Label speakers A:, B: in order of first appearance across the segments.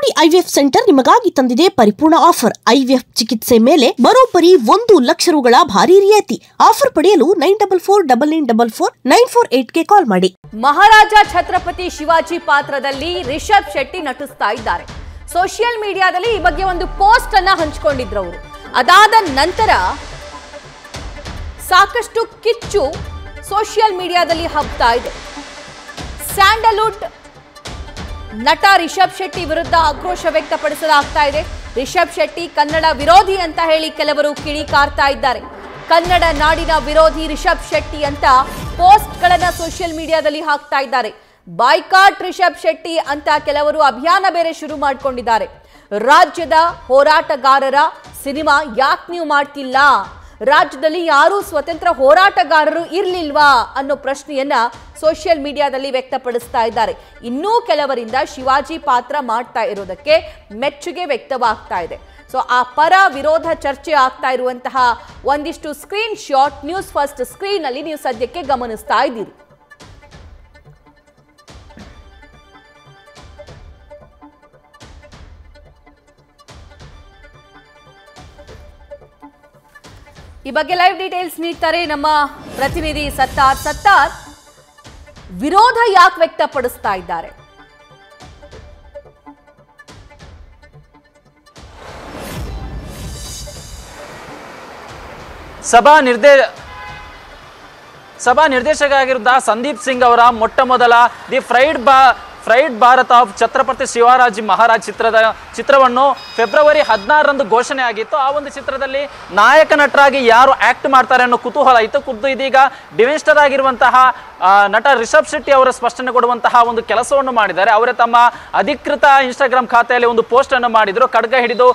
A: ಕಿಚ್ಚುಡಿ IVF centre ನಿಮಗಾಗಿ ತಂದಿದೆ ಪರಿಪೂರ್ಣ ಆಫರ್. ಐವಿಎಫ್ ಚಿಕಿತ್ಸೆ ಮೇಲೆ ಬರೋಬ್ಬರಿ 1 ಲಕ್ಷ ರುಗಳ ಭಾರಿ ರಿಯಾಯಿತಿ. ಆಫರ್ ಪಡೆಯಲು 9449449448ಗೆ ಕಾಲ್ ಮಾಡಿ.
B: ಮಹಾರಾಜ ಛತ್ರಪತಿ ಶಿವಾಜಿ ಪಾತ್ರದಲ್ಲಿ ರಿಷಬ್ ಶೆಟ್ಟಿ ನಟಿಸ್ತಾ ಇದ್ದಾರೆ. ಸೋಷಿಯಲ್ ಮೀಡಿಯಾದಲ್ಲಿ ಈ ಬಗ್ಗೆ ಒಂದು ಪೋಸ್ಟ್ ಅನ್ನ ಹಂಚಿಕೊಂಡಿದ್ರು ಅವರು. ಅದಾದ ನಂತರ ಸಾಕಷ್ಟು ಕಿಚ್ಚು ಸೋಷಿಯಲ್ ಮೀಡಿಯಾದಲ್ಲಿ ಹಬ್ತಾ ಇದೆ. ಸ್ಯಾಂಡಲ್ವುಡ್ ನಟ ರಿಷಬ್ ಶೆಟ್ಟಿ ವಿರುದ್ಧ ಆಕ್ರೋಶ ವ್ಯಕ್ತಪಡಿಸಲಾಗ್ತಾ ಇದೆ. ರಿಷಬ್ ಶೆಟ್ಟಿ ಕನ್ನಡ ವಿರೋಧಿ ಅಂತ ಹೇಳಿ ಕೆಲವರು ಕಿಡಿಕಾರ್ತಾ ಇದ್ದಾರೆ. ಕನ್ನಡ ನಾಡಿನ ವಿರೋಧಿ ರಿಷಬ್ ಶೆಟ್ಟಿ ಅಂತ ಪೋಸ್ಟ್ಗಳನ್ನ ಸೋಷಿಯಲ್ ಮೀಡಿಯಾದಲ್ಲಿ ಹಾಕ್ತಾ ಇದ್ದಾರೆ. ಬಾಯ್ಕಾಟ್ ರಿಷಬ್ ಶೆಟ್ಟಿ ಅಂತ ಕೆಲವರು ಅಭಿಯಾನ ಬೇರೆ ಶುರು ಮಾಡಿಕೊಂಡಿದ್ದಾರೆ. ರಾಜ್ಯದ ಹೋರಾಟಗಾರರ ಸಿನಿಮಾ ಯಾಕೆ ನೀವು ಮಾಡ್ತಿಲ್ಲ, ರಾಜ್ಯದಲ್ಲಿ ಯಾರೂ ಸ್ವತಂತ್ರ ಹೋರಾಟಗಾರರು ಇರ್ಲಿಲ್ವಾ ಅನ್ನೋ ಪ್ರಶ್ನೆಯನ್ನ ಸೋಷಿಯಲ್ ಮೀಡಿಯಾದಲ್ಲಿ ವ್ಯಕ್ತಪಡಿಸ್ತಾ ಇದ್ದಾರೆ. ಇನ್ನೂ ಕೆಲವರಿಂದ ಶಿವಾಜಿ ಪಾತ್ರ ಮಾಡ್ತಾ ಇರೋದಕ್ಕೆ ಮೆಚ್ಚುಗೆ ವ್ಯಕ್ತವಾಗ್ತಾ ಇದೆ. ಸೊ ಆ ಪರ ವಿರೋಧ ಚರ್ಚೆ ಆಗ್ತಾ ಇರುವಂತಹ ಒಂದಿಷ್ಟು screen shot news first screen ಅಲ್ಲಿ ನೀವು ಸದ್ಯಕ್ಕೆ ಗಮನಿಸ್ತಾ ಇದ್ದೀರಿ. ಈ ಬಗ್ಗೆ ಲೈವ್ ಡೀಟೇಲ್ಸ್ ನೀಡ್ತಾರೆ ನಮ್ಮ ಪ್ರತಿನಿಧಿ ಸತ್ತಾರ್. ಸತ್ತಾರ್, ವಿರೋಧ ಯಾಕೆ ವ್ಯಕ್ತಪಡಿಸ್ತಾ ಇದ್ದಾರೆ?
C: ಸಭಾ ನಿರ್ದೇಶಕ ಆಗಿರುತ್ತ ಸಂದೀಪ್ ಸಿಂಗ್ ಅವರ ಮೊಟ್ಟ ಮೊದಲ the fried Bharat of Chhatrapati Shivaji Maharaj ಚಿತ್ರವನ್ನು ಫೆಬ್ರವರಿ 16ರಂದು ಘೋಷಣೆ ಆಗಿತ್ತು. ಆ ಒಂದು ಚಿತ್ರದಲ್ಲಿ ನಾಯಕ ನಟರಾಗಿ ಯಾರು ಆಕ್ಟ್ ಮಾಡ್ತಾರೆ ಅನ್ನೋ ಕುತೂಹಲ ಇತ್ತು. ಖುದ್ದು ಇದೀಗ ಡಿವೆನ್ಸ್ಟರ್ ಆಗಿರುವಂತಹ ನಟ ರಿಷಬ್ ಶೆಟ್ಟಿ ಅವರ ಸ್ಪಷ್ಟನೆ ಕೊಡುವಂತಹ ಒಂದು ಕೆಲಸವನ್ನು ಮಾಡಿದ್ದಾರೆ. ಅವರೇ ತಮ್ಮ ಅಧಿಕೃತ ಇನ್ಸ್ಟಾಗ್ರಾಮ್ ಖಾತೆಯಲ್ಲಿ ಒಂದು ಪೋಸ್ಟ್ ಅನ್ನು ಮಾಡಿದ್ರು. ಖಡ್ಗ ಹಿಡಿದು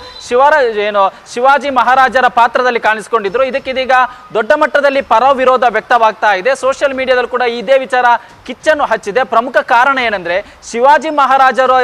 C: ಶಿವಾಜಿ ಮಹಾರಾಜರ ಪಾತ್ರದಲ್ಲಿ ಕಾಣಿಸಿಕೊಂಡಿದ್ರು. ಇದಕ್ಕೀಗ ದೊಡ್ಡ ಮಟ್ಟದಲ್ಲಿ ಪರ ವಿರೋಧ ವ್ಯಕ್ತವಾಗ್ತಾ ಇದೆ. ಸೋಷಿಯಲ್ ಮೀಡಿಯಾದಲ್ಲಿ ಕೂಡ ಇದೇ ವಿಚಾರ ಕಿಚ್ಚನ್ನು ಹಚ್ಚಿದೆ. ಪ್ರಮುಖ ಕಾರಣ ಏನಂದ್ರೆ, ಶಿವಾಜಿ ಮಹಾರಾಜರು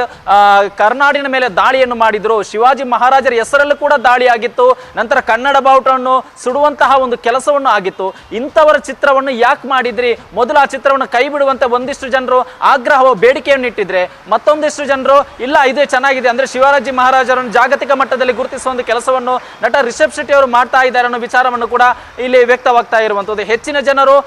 C: ಕರ್ನಾಡಿನ ಮೇಲೆ ದಾಳಿಯನ್ನು ಮಾಡಿದ್ರು. ಶಿವಾಜಿ ಮಹಾರಾಜರ ಹೆಸರಲ್ಲೂ ಕೂಡ ದಾಳಿ ಆಗಿತ್ತು. ನಂತರ ಕನ್ನಡ ಬಾವುಟವನ್ನು ಸುಡುವಂತಹ ಒಂದು ಕೆಲಸವನ್ನು ಆಗಿತ್ತು. ಇಂಥವರ ಚಿತ್ರವನ್ನು ಯಾಕೆ ಮಾಡಿದ್ರಿ, ಮೊದಲು ಆ ಚಿತ್ರವನ್ನು ಕೈ ಬಿಡುವಂತೆ ಒಂದಿಷ್ಟು ಜನರು ಆಗ್ರಹ ಬೇಡಿಕೆಯನ್ನು ಇಟ್ಟಿದ್ರೆ, ಮತ್ತೊಂದಿಷ್ಟು ಜನರು ಇಲ್ಲ ಇದೇ ಚೆನ್ನಾಗಿದೆ ಅಂದ್ರೆ ಶಿವಾಜಿ ಮಹಾರಾಜರನ್ನು ಜಾಗತಿಕ ಮಟ್ಟದಲ್ಲಿ ಗುರುತಿಸುವ ಒಂದು ಕೆಲಸವನ್ನು ನಟ ರಿಷಬ್ ಶೆಟ್ಟಿ ಅವರು ಮಾಡ್ತಾ ಇದ್ದಾರೆ ಅನ್ನೋ ವಿಚಾರವನ್ನು ಕೂಡ ಇಲ್ಲಿ ವ್ಯಕ್ತವಾಗ್ತಾ ಇರುವಂತದ್ದು. ಹೆಚ್ಚಿನ ಜನರು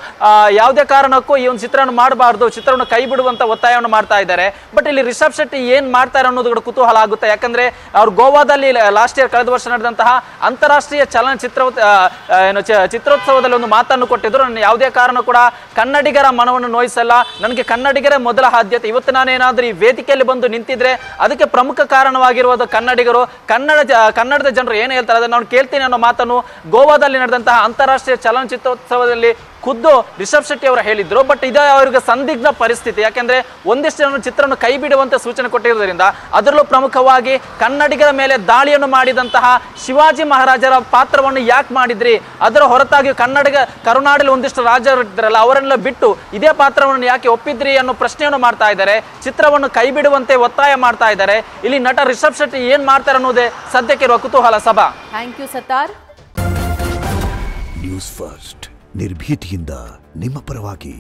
C: ಯಾವುದೇ ಕಾರಣಕ್ಕೂ ಈ ಒಂದು ಚಿತ್ರವನ್ನು ಮಾಡಬಾರ್ದು, ಚಿತ್ರವನ್ನು ಕೈ ಬಿಡುವಂತ ಒತ್ತಾಯವನ್ನು ಮಾಡ್ತಾ ಇದ್ದಾರೆ. ಬಟ್ ಇಲ್ಲಿ ರಿಷಬ್ ಶೆಟ್ಟಿ ಏನ್ ಮಾಡ್ತಾರೆ ಅನ್ನೋದು ಕೂಡ ಕುತೂಹಲ ಆಗುತ್ತೆ. ಯಾಕಂದ್ರೆ ಅವ್ರು ಗೋವಾದಲ್ಲಿ ಲಾಸ್ಟ್ ಇಯರ್ ಕಳೆದ ವರ್ಷ ನಡೆದಂತಹ ಅಂತಾರಾಷ್ಟ್ರೀಯ ಚಿತ್ರೋತ್ಸವದಲ್ಲಿ ಒಂದು ಮಾತನ್ನು ಕೊಟ್ಟಿದ್ರು. ನಾನು ಯಾವುದೇ ಕಾರಣ ಕೂಡ ಕನ್ನಡಿಗರ ಮನವನ್ನು ನೋಯಿಸಲ್ಲ, ನನಗೆ ಕನ್ನಡಿಗರೇ ಮೊದಲ ಆದ್ಯತೆ. ಇವತ್ತು ನಾನೇನಾದ್ರೂ ಈ ವೇದಿಕೆಯಲ್ಲಿ ಬಂದು ನಿಂತಿದ್ರೆ ಅದಕ್ಕೆ ಪ್ರಮುಖ ಕಾರಣವಾಗಿರುವುದು ಕನ್ನಡಿಗರು, ಕನ್ನಡದ ಜನರು ಏನು ಹೇಳ್ತಾರೆ ಅದನ್ನು ನಾನು ಕೇಳ್ತೀನಿ ಅನ್ನೋ ಮಾತನ್ನು ಗೋವಾದಲ್ಲಿ ನಡೆದಂತಹ ಅಂತಾರಾಷ್ಟ್ರೀಯ ಚಲನಚಿತ್ರೋತ್ಸವದಲ್ಲಿ ಖುದ್ದು ರಿಷಬ್ ಶೆಟ್ಟಿ ಅವರು ಹೇಳಿದ್ರು. ಬಟ್ ಇದು ಅವರಿಗೆ ಸಂದಿಗ್ಧ ಪರಿಸ್ಥಿತಿ. ಯಾಕೆಂದ್ರೆ ಒಂದಿಷ್ಟು ಜನ ಚಿತ್ರವನ್ನು ಕೈ ಬಿಡುವಂತೆ ಸೂಚನೆ ಕೊಟ್ಟಿರೋದ್ರಿಂದ, ಅದರಲ್ಲೂ ಪ್ರಮುಖವಾಗಿ ಕನ್ನಡಿಗರ ಮೇಲೆ ದಾಳಿಯನ್ನು ಮಾಡಿದಂತಹ ಶಿವಾಜಿ ಮಹಾರಾಜರ ಪಾತ್ರವನ್ನು ಯಾಕೆ ಮಾಡಿದ್ರಿ, ಅದರ ಹೊರತಾಗಿ ಕರುನಾಡಲ್ಲಿ ಒಂದಿಷ್ಟು ರಾಜರಿದ್ರಲ್ಲ ಅವರನ್ನೆಲ್ಲ ಬಿಟ್ಟು ಇದೇ ಪಾತ್ರವನ್ನು ಯಾಕೆ ಒಪ್ಪಿದ್ರಿ ಅನ್ನೋ ಪ್ರಶ್ನೆಯನ್ನು ಮಾಡ್ತಾ ಇದ್ದಾರೆ. ಚಿತ್ರವನ್ನು ಕೈ ಬಿಡುವಂತೆ ಒತ್ತಾಯ ಮಾಡ್ತಾ ಇದ್ದಾರೆ. ಇಲ್ಲಿ ನಟ ರಿಷಬ್ ಶೆಟ್ಟಿ ಏನ್ ಮಾಡ್ತಾರೆ ಅನ್ನೋದೇ ಸದ್ಯಕ್ಕಿರುವ ಕುತೂಹಲ. ಸಭಾ,
B: thank you Sattar.
D: News first ನಿರ್ಭೀತಿಯಿಂದ ನಿಮ್ಮ ಪರವಾಗಿ.